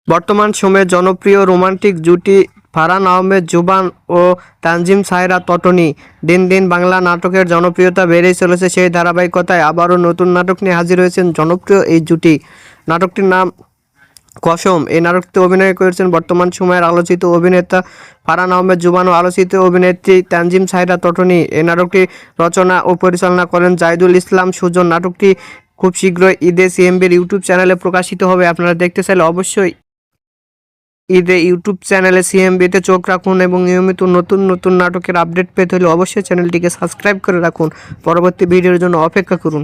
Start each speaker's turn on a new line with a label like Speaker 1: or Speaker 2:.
Speaker 1: বর্তমান সময়ে জনপ্রিয় রোমান্টিক জুটি ফারহান আহমেদ জুবান ও তানজিম সায়রা তটনি। দিন দিন বাংলা নাটকের জনপ্রিয়তা বেড়েই চলেছে। সেই ধারাবাহিকতায় আবারও নতুন নাটক নিয়ে হাজির হয়েছেন জনপ্রিয় এই জুটি। নাটকটির নাম কসম। এই নাটকটিতে অভিনয় করেছেন বর্তমান সময়ের আলোচিত অভিনেতা ফারহান আহমেদ জুবান ও আলোচিত অভিনেত্রী তানজিম সায়রা তটনি। এই নাটকটি রচনা ও পরিচালনা করেন জাহিদুল ইসলাম সুজন। নাটকটি খুব শীঘ্রই ঈদে সিএমবির ইউটিউব চ্যানেলে প্রকাশিত হবে। আপনারা দেখতে চাইলে অবশ্যই ঈদে ইউটিউব চ্যানেলে সিএমবিতে চোখ রাখুন এবং নিয়মিত নতুন নতুন নাটকের আপডেট পেতে হলে অবশ্যই চ্যানেলটিকে সাবস্ক্রাইব করে রাখুন। পরবর্তী ভিডিওর জন্য অপেক্ষা করুন।